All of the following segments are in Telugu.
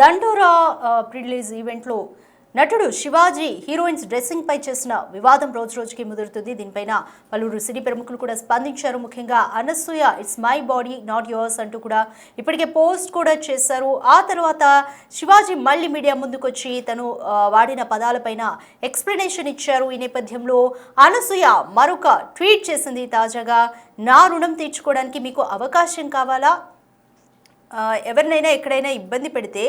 దండోరా ప్రిలీజ్ ఈవెంట్లో నటుడు శివాజీ హీరోయిన్స్ డ్రెస్సింగ్ పై చేసిన వివాదం రోజు రోజుకి ముదురుతుంది. దీనిపైన పలువురు సినీ ప్రముఖులు కూడా స్పందించారు. ముఖ్యంగా Anasuya it's my body not yours అంటూ కూడా ఇప్పటికే పోస్ట్ కూడా చేశారు. ఆ తర్వాత శివాజీ మళ్ళీ మీడియా ముందుకొచ్చి తను వాడిన పదాలపైన ఎక్స్ప్లెనేషన్ ఇచ్చారు. ఈ నేపథ్యంలో అనసూయ మరొక ట్వీట్ చేసింది. తాజాగా నా రుణం తీర్చుకోవడానికి మీకు అవకాశం కావాలా, ఎవరినైనా ఎక్కడైనా ఇబ్బంది పెడితే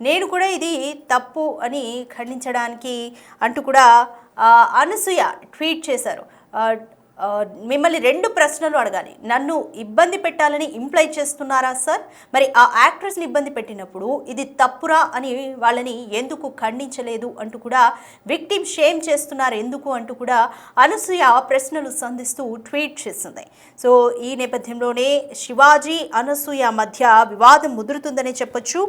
నేను కూడా ఇది తప్పు అని ఖండించడానికి అంటూ కూడా అనసూయ ట్వీట్ చేశారు. మిమ్మల్ని 2 ప్రశ్నలు అడగాలి. నన్ను ఇబ్బంది పెట్టాలని ఇంప్లై చేస్తున్నారా సార్? మరి ఆ యాక్ట్రెస్ని ఇబ్బంది పెట్టినప్పుడు ఇది తప్పురా అని వాళ్ళని ఎందుకు ఖండించలేదు అంటూ కూడా విక్టిమ్ షేమ్ చేస్తున్నారు ఎందుకు అంటూ కూడా అనసూయ ప్రశ్నలు సంధిస్తూ ట్వీట్ చేసింది. సో ఈ నేపథ్యంలోనే శివాజీ అనసూయ మధ్య వివాదం ముదురుతుందనే చెప్పొచ్చు.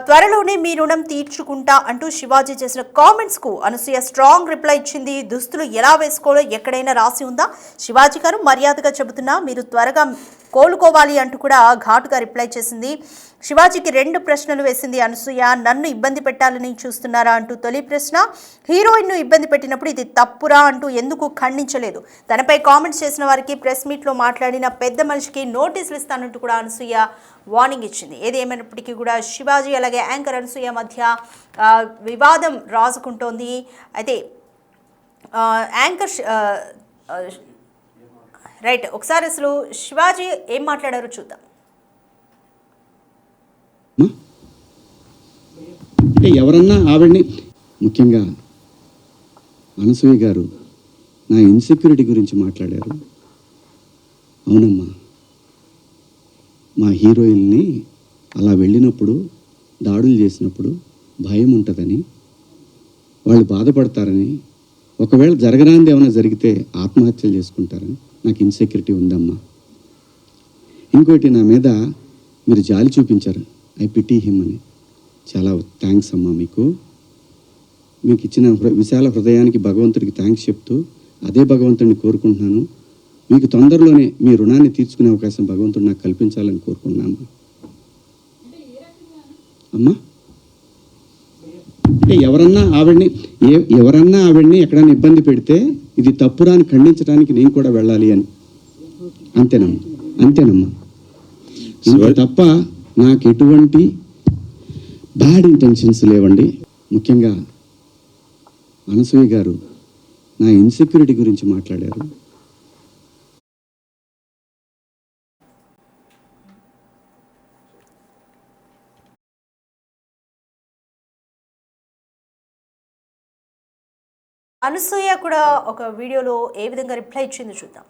త్వరలోనే మీ రుణం తీర్చుకుంటా అంటూ శివాజీ చేసిన కామెంట్స్కు అనసూయ స్ట్రాంగ్ రిప్లై ఇచ్చింది. దుస్తులు ఎలా వేసుకోవాలో ఎక్కడైనా రాసి ఉందా? శివాజీ గారు మర్యాదగా చెబుతున్నా, మీరు త్వరగా కోలుకోవాలి అంటూ కూడా ఘాటుగా రిప్లై చేసింది. శివాజీకి 2 ప్రశ్నలు వేసింది అనసూయ. నన్ను ఇబ్బంది పెట్టాలని చూస్తున్నారా అంటూ తొలి ప్రశ్న, హీరోయిన్ను ఇబ్బంది పెట్టినప్పుడు ఇది తప్పురా అంటూ ఎందుకు ఖండించలేదు? తనపై కామెంట్స్ చేసిన వారికి ప్రెస్ మీట్లో మాట్లాడిన పెద్ద మనిషికి నోటీసులు ఇస్తానంటూ కూడా అనసూయ వార్నింగ్ ఇచ్చింది. ఏది ఏమైనప్పటికీ కూడా శివాజీ అలాగే యాంకర్ అనసూయ మధ్య వివాదం రాజుకుంటోంది. అయితే యాంకర్ రైట్, ఒకసారి అసలు శివాజీ ఏం మాట్లాడారో చూద్దాం. అంటే ఎవరన్నా ఆవిడ్ని, ముఖ్యంగా అనసూయ గారు నా ఇన్సెక్యూరిటీ గురించి మాట్లాడారు. అవునమ్మా, మా హీరోయిన్ని అలా వెళ్ళినప్పుడు దాడులు చేసినప్పుడు భయం ఉంటుందని, వాళ్ళు బాధపడతారని, ఒకవేళ జరగరాంది ఏమైనా జరిగితే ఆత్మహత్యలు చేసుకుంటారని నాకు ఇన్సెక్యూరిటీ ఉందమ్మా. ఇంకోటి, నా మీద మీరు జాలి చూపించారు, ఐ పిటీ హిమ్ అని. చాలా థ్యాంక్స్ అమ్మా. మీకు ఇచ్చిన విశాల హృదయానికి భగవంతుడికి థ్యాంక్స్ చెప్తూ అదే భగవంతుడిని కోరుకుంటున్నాను. మీకు తొందరలోనే మీ రుణాన్ని తీర్చుకునే అవకాశం భగవంతుడు నాకు కల్పించాలని కోరుకున్నాను అమ్మా. అంటే ఎవరన్నా ఆవిడ్ని ఎక్కడైనా ఇబ్బంది పెడితే ఇది తప్పురా అని ఖండించడానికి నేను కూడా వెళ్ళాలి అని. అంతేనమ్మా. ఇంకా తప్ప నాకు ఎటువంటి బ్యాడ్ ఇంటెన్షన్స్ లేవండి. ముఖ్యంగా అనసూయ గారు నా ఇన్సెక్యూరిటీ గురించి మాట్లాడారు. అనసూయ కూడా ఒక వీడియోలో ఏ విధంగా రిప్లై ఇచ్చిందో చూద్దాం.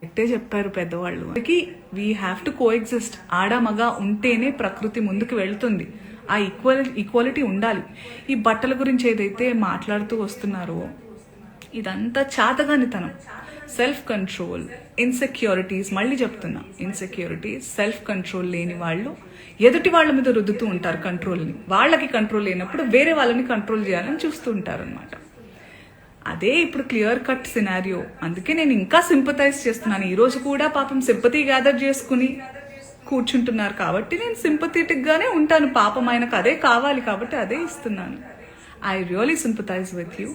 ఎట్టే చెప్పారు పెద్దవాళ్ళు, వీ హ్యావ్ టు కోఎగ్జిస్ట్. ఆడ మగ ఉంటేనే ప్రకృతి ముందుకు వెళ్తుంది. ఆ ఈక్వాలిటీ ఉండాలి. ఈ బట్టల గురించి ఏదైతే మాట్లాడుతూ వస్తున్నారో ఇదంతా చాతగానితనం, సెల్ఫ్ కంట్రోల్, ఇన్సెక్యూరిటీస్. మళ్ళీ చెప్తున్నా, ఇన్సెక్యూరిటీస్, సెల్ఫ్ కంట్రోల్ లేని వాళ్ళు ఎదుటి వాళ్ళ మీద రుద్దుతూ ఉంటారు కంట్రోల్ని. వాళ్ళకి కంట్రోల్ లేనప్పుడు వేరే వాళ్ళని కంట్రోల్ చేయాలని చూస్తూ ఉంటారు అనమాట. అదే ఇప్పుడు క్లియర్ కట్ సినారియో. అందుకే నేను ఇంకా సింపథైజ్ చేస్తున్నాను. ఈరోజు కూడా పాపం సింపతి గ్యాదర్ చేసుకుని కూర్చుంటున్నారు కాబట్టి నేను సింపథెటిక్ గానే ఉంటాను. పాపం ఆయనకు అదే కావాలి కాబట్టి అదే ఇస్తున్నాను. I really sympathise with you.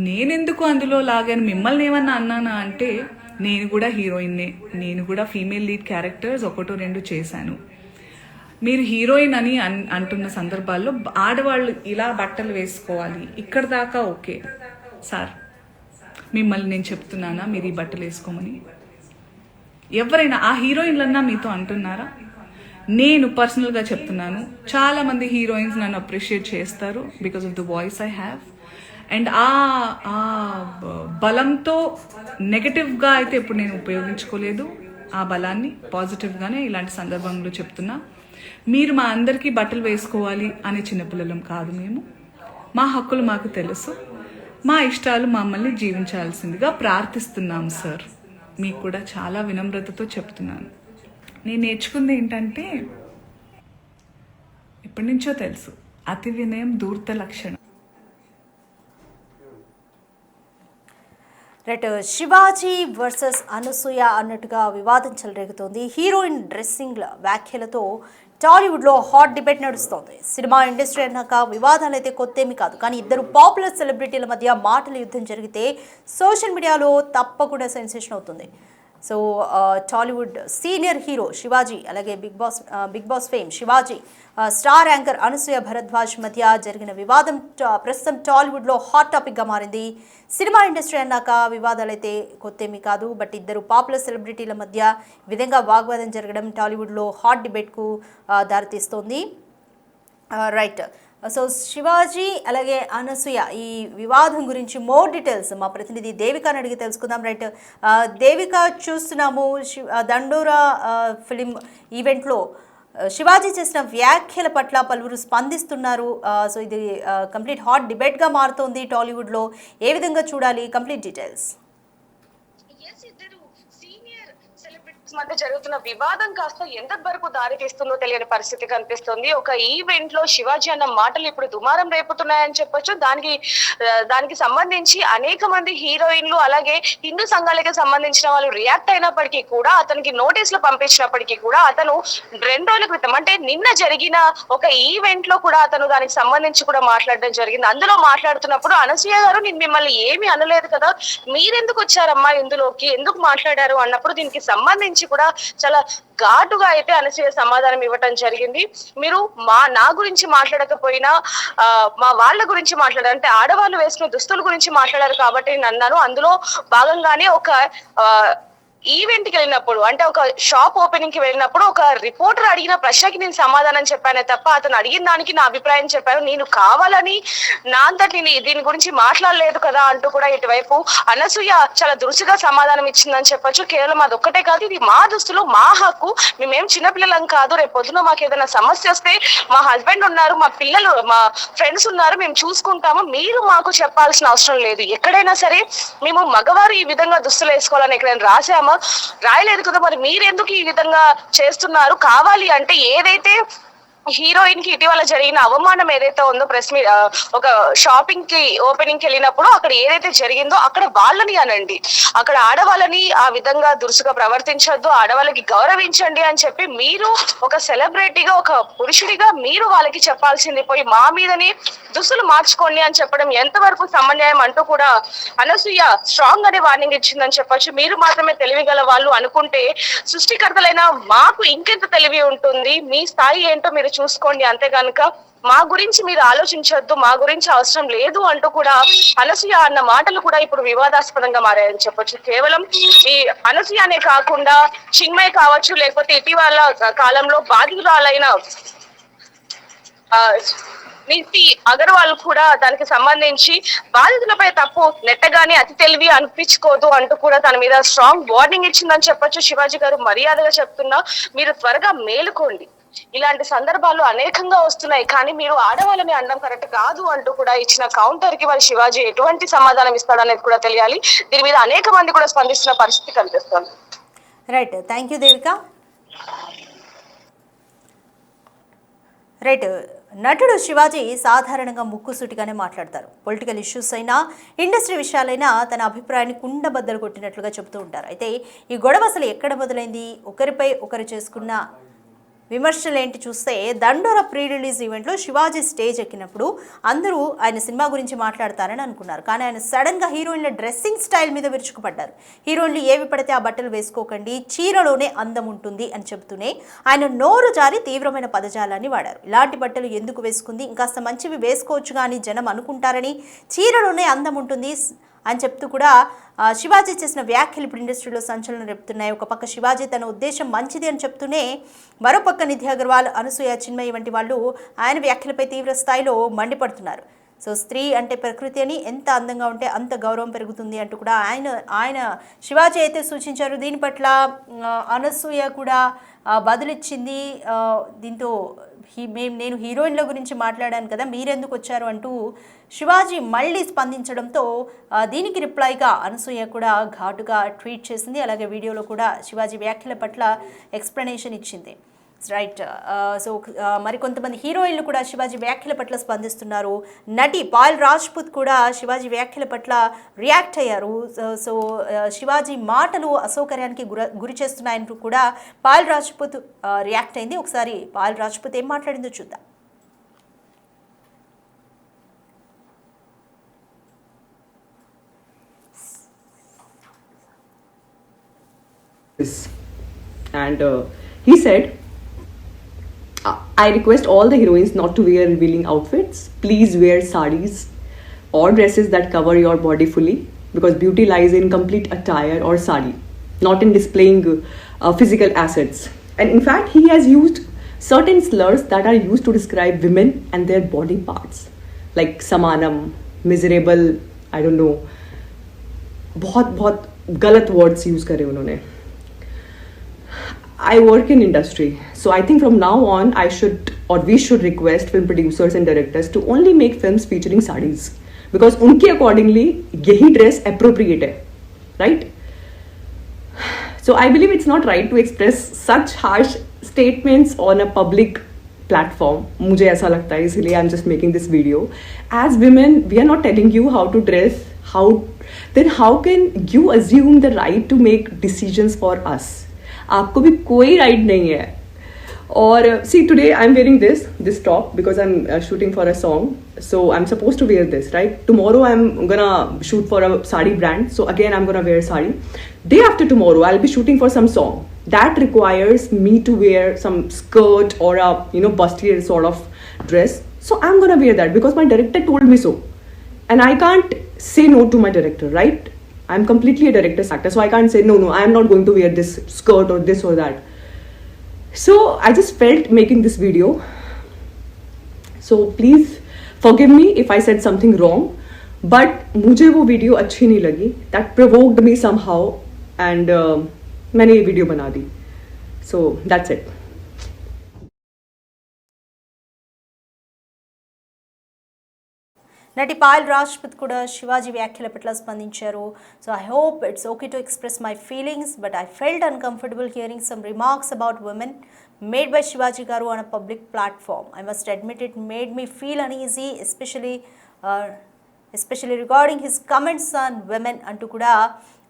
నేనెందుకు అందులో లాగాను, మిమ్మల్ని ఏమన్నా అన్నానా అంటే, నేను కూడా హీరోయిన్నే, నేను కూడా ఫీమేల్ లీడ్ క్యారెక్టర్స్ 1-2 చేశాను. మీరు హీరోయిన్ అని అంటున్న సందర్భాల్లో ఆడవాళ్ళు ఇలా బట్టలు వేసుకోవాలి, ఇక్కడ దాకా ఓకే సార్. మిమ్మల్ని నేను చెప్తున్నానా మీరు ఈ బట్టలు వేసుకోమని? ఎవరైనా ఆ హీరోయిన్లన్నా మీతో అంటున్నారా? నేను పర్సనల్గా చెప్తున్నాను, చాలా మంది హీరోయిన్స్ నన్ను అప్రిషియేట్ చేస్తారు because of the voice I have. And ఆ బలంతో నెగటివ్గా అయితే ఇప్పుడు నేను ఉపయోగించుకోలేదు. ఆ బలాన్ని పాజిటివ్గానే ఇలాంటి సందర్భంలో చెప్తున్నా. మీరు మా అందరికీ బట్టలు వేసుకోవాలి అనే చిన్నపిల్లలం కాదు మేము. మా హక్కులు మాకు తెలుసు. మా ఇష్టాలు మమ్మల్ని జీవించాల్సిందిగా ప్రార్థిస్తున్నాం సార్. మీకు కూడా చాలా వినమ్రతతో చెప్తున్నాను. నేను నేర్చుకుంది ఏంటంటే, ఎప్పటి నుంచో తెలుసు, అతి వినయం ధూర్త లక్షణం. రైట్, శివాజీ వర్సెస్ అనసూయ అన్నట్టుగా వివాదం చెలరేగుతోంది. హీరోయిన్ డ్రెస్సింగ్ల వ్యాఖ్యలతో టాలీవుడ్లో హాట్ డిబేట్ నడుస్తోంది. సినిమా ఇండస్ట్రీ అన్నాక వివాదాలు అయితే కొత్తేమి కాదు, కానీ ఇద్దరు పాపులర్ సెలబ్రిటీల మధ్య మాటల యుద్ధం జరిగితే సోషల్ మీడియాలో తప్పకుండా సెన్సేషన్ అవుతుంది. So Tollywood senior hero Shivaji, అలాగే Bigg Boss fame Shivaji, star anchor Anasuya Bharadwaj మధ్య జరిగిన వివాదం ప్రస్తుతం టాలీవుడ్లో హాట్ టాపిక్గా మారింది. సినిమా ఇండస్ట్రీ అన్నాక వివాదాలు అయితే కొత్తేమీ కాదు, బట్ ఇద్దరు పాపులర్ సెలబ్రిటీల మధ్య ఈ విధంగా వాగ్వాదం జరగడం టాలీవుడ్లో హాట్ డిబేట్కు దారితీస్తోంది. రైట్, సో శివాజీ అలాగే అనసూయ ఈ వివాదం గురించి మోర్ డీటెయిల్స్ మా ప్రతినిధి దేవికాని అడిగి తెలుసుకుందాం. రైట్, దేవిక, చూస్తున్నాము దండోరా ఫిలిం ఈవెంట్లో శివాజీ చేసిన వ్యాఖ్యల పట్ల పలువురు స్పందిస్తున్నారు. సో ఇది కంప్లీట్ హాట్ డిబేట్గా మారుతోంది టాలీవుడ్లో. ఏ విధంగా చూడాలి? Complete details. మధ్య జరుగుతున్న వివాదం కాస్త ఎంత వరకు దారి తీస్తుందో తెలియని పరిస్థితి కనిపిస్తుంది. ఒక ఈవెంట్ లో శివాజీ అన్న మాటలు ఇప్పుడు దుమారం రేపుతున్నాయని చెప్పొచ్చు. దానికి సంబంధించి అనేక మంది హీరోయిన్లు అలాగే హిందూ సంఘాలకి సంబంధించిన వాళ్ళు రియాక్ట్ అయినప్పటికీ కూడా, అతనికి నోటీసులు పంపించినప్పటికీ కూడా అతను 2 రోజుల క్రితం అంటే నిన్న జరిగిన ఒక ఈవెంట్ లో కూడా అతను దానికి సంబంధించి కూడా మాట్లాడడం జరిగింది. అందులో మాట్లాడుతున్నప్పుడు అనసూయ గారు, నేను మిమ్మల్ని ఏమీ అనలేదు కదా, మీరెందుకు వచ్చారమ్మా ఇందులోకి, ఎందుకు మాట్లాడారు అన్నప్పుడు దీనికి సంబంధించి కూడా చాలా ఘాటుగా అయితే అనసూయ సమాధానం ఇవ్వటం జరిగింది. మీరు నా గురించి మాట్లాడకపోయినా మా వాళ్ళ గురించి మాట్లాడారు, అంటే ఆడవాళ్ళు వేసుకున్న దుస్తుల గురించి మాట్లాడారు కాబట్టి నేను అన్నాను. అందులో భాగంగానే ఒక ఈవెంట్ కి వెళ్ళినప్పుడు, అంటే ఒక షాప్ ఓపెనింగ్ కి వెళ్ళినప్పుడు ఒక రిపోర్టర్ అడిగిన ప్రశ్నకి నేను సమాధానం చెప్పానే తప్ప అతను అడిగిన దానికి నా అభిప్రాయం చెప్పాను. నేను కావాలని నా అంతటి దీని గురించి మాట్లాడలేదు కదా అంటూ కూడా ఇటువైపు అనసూయ చాలా దురుసుగా సమాధానం ఇచ్చిందని చెప్పొచ్చు. కేవలం అదొక్కటే కాదు, ఇది మా దుస్తులు, మా హక్కు, మేమేం చిన్నపిల్లలం కాదు. రేపు పొద్దున మాకు ఏదైనా సమస్య వస్తే మా హస్బెండ్ ఉన్నారు, మా పిల్లలు, మా ఫ్రెండ్స్ ఉన్నారు, మేము చూసుకుంటాము, మీరు మాకు చెప్పాల్సిన అవసరం లేదు. ఎక్కడైనా సరే మేము మగవారు ఈ విధంగా దుస్తులు వేసుకోవాలని ఎక్కడైనా రాసామా? రాయలేదు కదా, మరి మీరెందుకు ఈ విధంగా చేస్తున్నారు? కావాలి అంటే ఏదైతే హీరోయిన్ కి ఇటీవల జరిగిన అవమానం ఏదైతే ఉందో, ఒక షాపింగ్ కి ఓపెనింగ్ కి వెళ్ళినప్పుడు అక్కడ ఏదైతే జరిగిందో అక్కడ వాళ్ళని అనండి, అక్కడ ఆడవాళ్ళని ఆ విధంగా దురుసుగా ప్రవర్తించొద్దు, ఆడవాళ్ళకి గౌరవించండి అని చెప్పి మీరు ఒక సెలబ్రిటీగా, ఒక పురుషుడిగా మీరు వాళ్ళకి చెప్పాల్సింది పోయి మా మీదని దుస్తులు మార్చుకోండి అని చెప్పడం ఎంతవరకు సమన్యాయం అంటూ కూడా అనసూయ స్ట్రాంగ్ అనే వార్నింగ్ ఇచ్చిందని చెప్పొచ్చు. మీరు మాత్రమే తెలివి గల వాళ్ళు అనుకుంటే సృష్టికర్తలైన మాకు ఇంకెంత తెలివి ఉంటుంది, మీ స్థాయి ఏంటో మీరు చూసుకోండి, అంతే కనుక మా గురించి మీరు ఆలోచించొద్దు, మా గురించి అవసరం లేదు అంటూ కూడా అనసూయ అన్న మాటలు కూడా ఇప్పుడు వివాదాస్పదంగా మారాయని చెప్పొచ్చు. కేవలం ఈ అనసూయనే కాకుండా చిన్మయ్ కావచ్చు, లేకపోతే ఇటీవల కాలంలో బాధితురాలైన నీతి అగర్వాల్ కూడా దానికి సంబంధించి బాధితులపై తప్పు నెట్టగానే అతి తెలివి అనిపించుకోదు అంటూ కూడా తన మీద స్ట్రాంగ్ వార్నింగ్ ఇచ్చిందని చెప్పొచ్చు. శివాజీ గారు మర్యాదగా చెప్తున్నా, మీరు త్వరగా మేలుకోండి, ఇలాంటి సందర్భాలు అనేకంగా వస్తున్నాయి, కానీ మీరు ఆడవాళ్ళని అనడం కరెక్ట్ కాదు అంటూ కూడా ఇచ్చిన కౌంటర్ కి మరి శివాజీ ఎటువంటి సమాధానం ఇస్తాడనేది కూడా తెలియాలి. దీని మీద అనేక మంది కూడా స్పందిస్తున్న పరిస్థితి కనిపిస్తుంది. Right, thank you Devika. Right, నటుడు శివాజీ సాధారణంగా ముక్కుసూటిగానే మాట్లాడతారు. పొలిటికల్ ఇష్యూస్ అయినా, ఇండస్ట్రీ విషయాలైనా తన అభిప్రాయాన్ని కుండబద్దలు కొట్టినట్లుగా చెబుతూ ఉంటారు. అయితే ఈ గొడవ అసలు ఎక్కడ మొదలైంది, ఒకరిపై ఒకరు చేసుకున్న విమర్శలు ఏంటి చూస్తే, దండోరా ప్రీ రిలీజ్ ఈవెంట్లో శివాజీ స్టేజ్ ఎక్కినప్పుడు అందరూ ఆయన సినిమా గురించి మాట్లాడతారని అనుకున్నారు, కానీ ఆయన సడన్గా హీరోయిన్ల డ్రెస్సింగ్ స్టైల్ మీద విరుచుకుపడ్డారు. హీరోయిన్లు ఏవి పడితే ఆ బట్టలు వేసుకోకండి, చీరలోనే అందం ఉంటుంది అని చెబుతూనే ఆయన నోరు జారి తీవ్రమైన పదజాలాన్ని వాడారు. ఇలాంటి బట్టలు ఎందుకు వేసుకుంది, ఇంకాస్త మంచివి వేసుకోవచ్చు కానీ జనం అనుకుంటారని, చీరలోనే అందం ఉంటుంది అని చెప్తూ కూడా శివాజీ చేసిన వ్యాఖ్యలు ఇప్పుడు ఇండస్ట్రీలో సంచలనం రేపుతున్నాయి. ఒక పక్క శివాజీ తన ఉద్దేశం మంచిది అని చెప్తూనే, మరోపక్క నిధి అగర్వాల్, అనసూయ, చిన్మయి వంటి వాళ్ళు ఆయన వ్యాఖ్యలపై తీవ్ర స్థాయిలో మండిపడుతున్నారు. సో స్త్రీ అంటే ప్రకృతి అని, ఎంత అందంగా ఉంటే అంత గౌరవం పెరుగుతుంది అంటూ కూడా ఆయన శివాజీ అయితే సూచించారు. దీని పట్ల అనసూయ కూడా బదులిచ్చింది. దీంతో నేను హీరోయిన్ల గురించి మాట్లాడాను కదా, మీరెందుకు వచ్చారు అంటూ శివాజీ మళ్ళీ స్పందించడంతో దీనికి రిప్లైగా అనసూయ కూడా ఘాటుగా ట్వీట్ చేసింది. అలాగే వీడియోలో కూడా శివాజీ వ్యాఖ్యల పట్ల ఎక్స్ప్లెనేషన్ ఇచ్చింది. రైట్. సో మరికొంతమంది హీరోయిన్లు కూడా శివాజీ వ్యాఖ్యల పట్ల స్పందిస్తున్నారు. నటి పాయల్ రాజ్పుత్ కూడా శివాజీ వ్యాఖ్యల పట్ల రియాక్ట్ అయ్యారు. సో శివాజీ మాటలు అసౌకర్యానికి గురి చేస్తున్నాయంటూ కూడా పాయల్ రాజ్పుత్ రియాక్ట్ అయింది. ఒకసారి పాయల్ రాజ్పుత్ ఏం మాట్లాడిందో చూద్దాం. And he said, I request all the heroines not to wear revealing outfits. Please wear sarees or dresses that cover your body fully, because beauty lies in complete attire or sari, not in displaying physical assets. And in fact, he has used certain slurs that are used to describe women and their body parts, like samanam, miserable, I don't know, बहुत गलत words use करे उन्होंने. I work in industry, so I think from now on I should, or we should, request film producers and directors to only make films featuring sarees, because उनके accordingly यही dress appropriate है, right? So I believe it's not right to express such harsh statements on a public platform. मुझे ऐसा लगता है, इसलिए I'm just making this video. As women, we are not telling you how to dress. How can you assume the right to make decisions for us? आपको भी कोई राइट नहीं है. और see, today I'm wearing this top because I'm shooting for a song, so I'm supposed to wear this, right? Tomorrow I'm gonna shoot for a sari brand, so again I'm gonna wear sari. Day after tomorrow I'll be shooting for some song that requires me to wear some skirt or a bustier sort of dress, so I'm gonna wear that because my director told me so, and I can't say no to my director, right? I'm completely a director's actor, so I can't say no, I am not going to wear this skirt or this or that. So I just felt making this video. So please forgive me if I said something wrong, but मुझे वो वीडियो अच्छी नहीं लगी. That provoked me somehow, and मैंने ये वीडियो बना दी. So that's it. నటి పాయల్ రాజ్పుత్ కూడా శివాజీ వ్యాఖ్యల పట్ల స్పందించారు. So I hope it's okay to express my feelings, but I felt uncomfortable hearing some remarks about women made by Shivaji garu on a public platform. I must admit it made me feel uneasy, especially regarding his comments on women అంటూ కూడా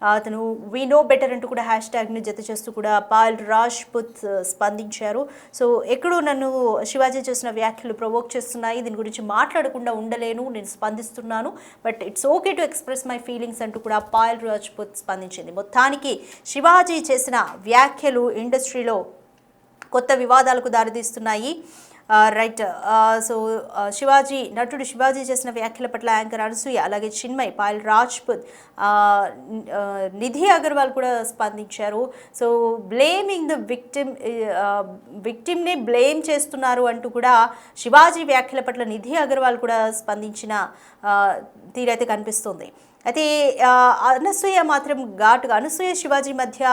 అతను వీ నో బెటర్ అంటూ కూడా హ్యాష్ ట్యాగ్ని జత చేస్తూ కూడా పాయల్ రాజ్పుత్ స్పందించారు. సో ఎక్కడో నన్ను శివాజీ చేసిన వ్యాఖ్యలు ప్రొవోక్ చేస్తున్నాయి, దీని గురించి మాట్లాడకుండా ఉండలేను, నేను స్పందిస్తున్నాను, but it's okay to express my feelings అంటూ కూడా పాయల్ రాజ్పుత్ స్పందించింది. మొత్తానికి శివాజీ చేసిన వ్యాఖ్యలు ఇండస్ట్రీలో కొత్త వివాదాలకు దారితీస్తున్నాయి. రైట్. సో నటుడు శివాజీ చేసిన వ్యాఖ్యల పట్ల యాంకర్ అనసూయ, అలాగే చిన్మయ్, పాయల్ రాజ్పుత్, నిధి అగర్వాల్ కూడా స్పందించారు. సో బ్లేమింగ్ ద విక్టిమ్ని బ్లేమ్ చేస్తున్నారు అంటూ కూడా శివాజీ వ్యాఖ్యల పట్ల నిధి అగర్వాల్ కూడా స్పందించిన తీరైతే కనిపిస్తుంది. అయితే అనసూయ మాత్రం ఘాటుగా, అనసూయ శివాజీ మధ్య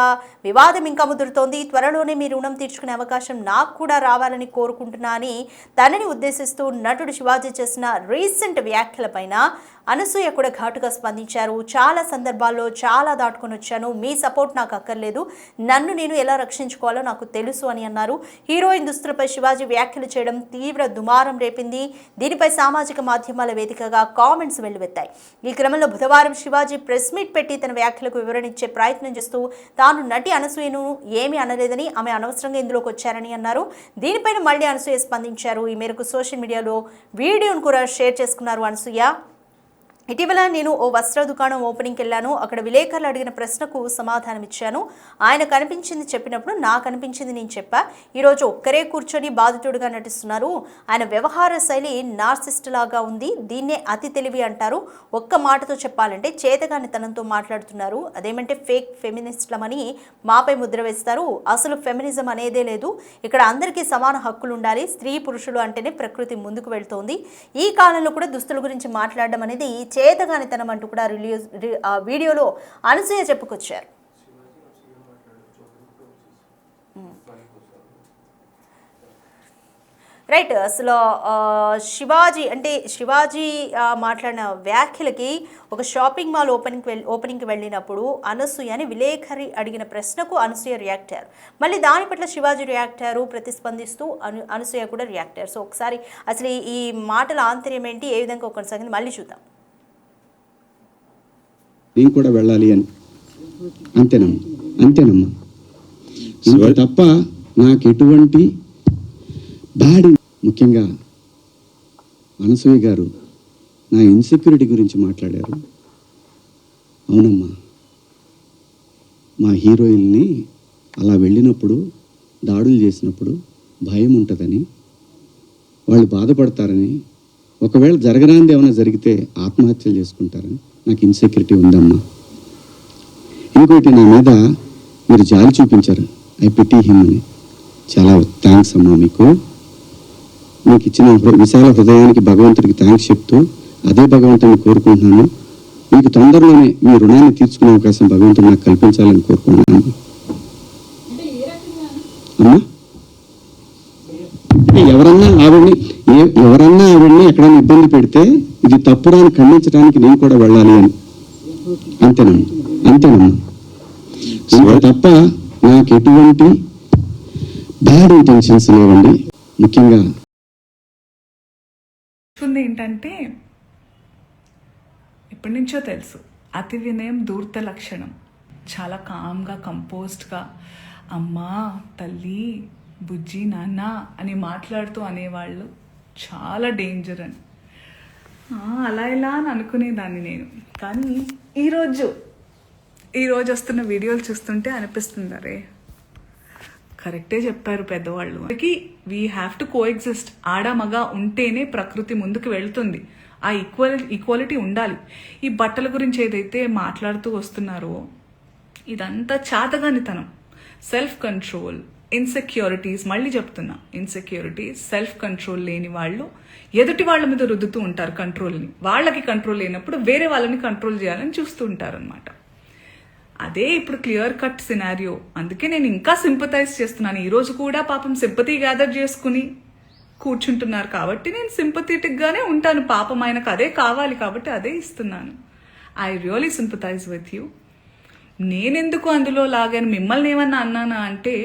వివాదం ఇంకా ముదురుతోంది, త్వరలోనే మీ రుణం తీర్చుకునే అవకాశం నాకు కూడా రావాలని కోరుకుంటున్నా అని తనని ఉద్దేశిస్తూ నటుడు శివాజీ చేసిన రీసెంట్ వ్యాఖ్యలపైన అనసూయ కూడా ఘాటుగా స్పందించారు. చాలా సందర్భాల్లో చాలా దాటుకొని వచ్చాను, మీ సపోర్ట్ నాకు అక్కర్లేదు, నన్ను నేను ఎలా రక్షించుకోవాలో నాకు తెలుసు అని అన్నారు. హీరోయిన్ దుస్తులపై శివాజీ వ్యాఖ్యలు చేయడం తీవ్ర దుమారం రేపింది. దీనిపై సామాజిక మాధ్యమాల వేదికగా కామెంట్స్ వెల్లువెత్తాయి. ఈ క్రమంలో బుధవారం శివాజీ ప్రెస్ మీట్ పెట్టి తన వ్యాఖ్యలకు వివరణ ఇచ్చే ప్రయత్నం చేస్తూ తాను నటి అనసూయను ఏమీ అనలేదని, ఆమె అనవసరంగా ఇందులోకి వచ్చారని అన్నారు. దీనిపైన మళ్ళీ అనసూయ స్పందించారు. ఈ మేరకు సోషల్ మీడియాలో వీడియోను కూడా షేర్ చేసుకున్నారు అనసూయ. ఇటీవల నేను ఓ వస్త్ర దుకాణం ఓపెనింగ్కి వెళ్ళాను, అక్కడ విలేకరులు అడిగిన ప్రశ్నకు సమాధానం ఇచ్చాను. ఆయన కనిపించింది చెప్పినప్పుడు నాకు అనిపించింది నేను చెప్పా. ఈరోజు ఒక్కరే కూర్చొని బాధితుడిగా నటిస్తున్నారు. ఆయన వ్యవహార శైలి నార్సిస్ట్ లాగా ఉంది, దీన్నే అతి తెలివి అంటారు. ఒక్క మాటతో చెప్పాలంటే చేతగానితనంతో మాట్లాడుతున్నారు. అదేమంటే ఫేక్ ఫెమినిస్ట్లమని మాపై ముద్ర వేస్తారు. అసలు ఫెమినిజం అనేదే లేదు. ఇక్కడ అందరికీ సమాన హక్కులు ఉండాలి. స్త్రీ పురుషులు అంటేనే ప్రకృతి ముందుకు వెళ్తోంది. ఈ కాలంలో కూడా దుస్తుల గురించి మాట్లాడడం అనేది చేతగానితనం అంటూ కూడా వీడియోలో అనసూయ చెప్పుకొచ్చారు. రైట్. అసలు శివాజీ అంటే శివాజీ మాట్లాడిన వ్యాఖ్యలకి ఒక షాపింగ్ మాల్ ఓపెనింగ్కి వెళ్ళినప్పుడు అనసూయని విలేకరి అడిగిన ప్రశ్నకు అనసూయ రియాక్ట్ అయ్యారు. మళ్ళీ దాని పట్ల శివాజీ రియాక్ట్ అయ్యారు, ప్రతిస్పందిస్తూ అనసూయ కూడా రియాక్ట్ అయ్యారు. సో ఒకసారి అసలు ఈ మాటల ఆంతర్యం ఏంటి, ఏ విధంగా కొనసాగింది మళ్ళీ చూద్దాం. నేను కూడా వెళ్ళాలి అని అంతేనమ్మా తప్ప నాకు ఎటువంటి బ్యాడ్. ముఖ్యంగా అనసూయ గారు నా ఇన్సెక్యూరిటీ గురించి మాట్లాడారు. అవునమ్మా, మా హీరోయిన్ని అలా వెళ్ళినప్పుడు దాడులు చేసినప్పుడు భయం ఉంటుందని, వాళ్ళు బాధపడతారని, ఒకవేళ జరగరాంది ఏమైనా జరిగితే ఆత్మహత్యలు చేసుకుంటారని నాకు ఇన్సెక్యూరిటీ ఉందమ్మా. ఇంకోటి, నా మీద మీరు జాలి చూపించారు, ఐ పిటీ హిమ్ అని. చాలా థ్యాంక్స్ అమ్మా. మీకు ఇచ్చిన విశాల హృదయానికి భగవంతుడికి థ్యాంక్స్ చెప్తూ అదే భగవంతుడిని కోరుకుంటున్నాను. మీకు తొందరలోనే మీ రుణాన్ని తీర్చుకునే అవకాశం భగవంతుడు నాకు కల్పించాలని కోరుకుంటున్నాను అమ్మా. ఎవరన్నా ఆవిడ్ని ఎక్కడైనా ఇబ్బంది పెడితే ఇది తప్పుడాన్ని ఖండించడానికి నేను కూడా వెళ్ళాలి అని అంతేనమ్మా తప్ప నాకు ఎటువంటి బ్యాడ్ ఇంటెన్షన్స్ లేవండి. ముఖ్యంగా ఏంటంటే ఎప్పటి నుంచో తెలుసు, అతి వినయం ధూర్త లక్షణం. చాలా కామ్గా కంపోజ్డ్గా అమ్మా, తల్లి, బుజ్జి, నాన్న అని మాట్లాడుతూ అనేవాళ్ళు చాలా డేంజర్ అని అలా ఇలా అని అనుకునేదాన్ని నేను. కానీ ఈరోజు వస్తున్న వీడియోలు చూస్తుంటే అనిపిస్తుంది, అరే కరెక్టే చెప్పారు పెద్దవాళ్ళు. We have to coexist. ఆడ మగ ఉంటేనే ప్రకృతి ముందుకు వెళ్తుంది. ఆ ఈక్వాలిటీ ఉండాలి. ఈ బట్టల గురించి ఏదైతే మాట్లాడుతూ వస్తున్నారో ఇదంతా చాతగానితనం, సెల్ఫ్ కంట్రోల్, ఇన్సెక్యూరిటీస్. మళ్ళీ చెప్తున్నా, ఇన్సెక్యూరిటీస్, సెల్ఫ్ కంట్రోల్ లేని వాళ్ళు ఎదుటి వాళ్ళ మీద రుద్దుతూ ఉంటారు కంట్రోల్ని. వాళ్ళకి కంట్రోల్ లేనప్పుడు వేరే వాళ్ళని కంట్రోల్ చేయాలని చూస్తూ ఉంటారు అనమాట. అదే ఇప్పుడు క్లియర్ కట్ సినారియో. అందుకే నేను ఇంకా సింపథైజ్ చేస్తున్నాను. ఈరోజు కూడా పాపం సింపతి గ్యాదర్ చేసుకుని కూర్చుంటున్నారు కాబట్టి నేను సింపథెటిక్గానే ఉంటాను. పాపం ఆయనకు అదే కావాలి కాబట్టి అదే ఇస్తున్నాను. I really sympathise with you. నేనెందుకు అందులో లాగాను, మిమ్మల్ని ఏమన్నా అన్నానా అంటే,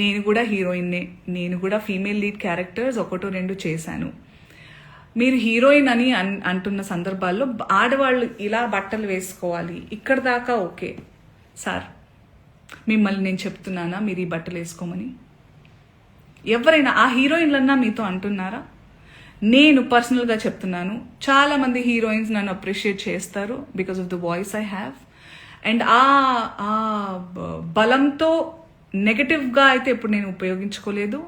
నేను కూడా హీరోయిన్నే, నేను కూడా ఫీమేల్ లీడ్ క్యారెక్టర్స్ 1-2 చేశాను. మీరు హీరోయిన్ అని అంటున్న సందర్భాల్లో ఆడవాళ్ళు ఇలా బట్టలు వేసుకోవాలి, ఇక్కడ దాకా ఓకే సార్. మిమ్మల్ని నేను చెప్తున్నానా మీరు ఈ బట్టలు వేసుకోమని? ఎవరైనా ఆ హీరోయిన్లన్నా మీతో అంటున్నారా? నేను పర్సనల్గా చెప్తున్నాను, చాలామంది హీరోయిన్స్ నన్ను అప్రిషియేట్ చేస్తారు because of the voice I have. And ఆ బలంతో నెగటివ్గా అయితే ఎప్పుడు నేను ఉపయోగించుకోలేదు.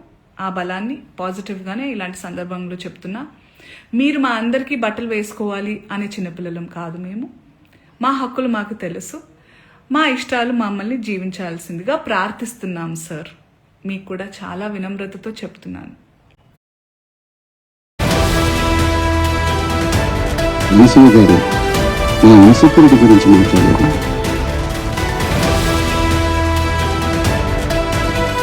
ఆ బలాన్ని పాజిటివ్గానే ఇలాంటి సందర్భంలో చెప్తున్నా. మీరు మా అందరికీ బట్టలు వేసుకోవాలి అనే చిన్నపిల్లలం కాదు మేము. మా హక్కులు మాకు తెలుసు, మా ఇష్టాలు మమ్మల్ని జీవించాల్సిందిగా ప్రార్థిస్తున్నాం సార్. మీకు కూడా చాలా వినమ్రతతో చెప్తున్నాను. అనసూయ గారు నా ఇన్సెక్యూరిటీ గురించి మాట్లాడారు.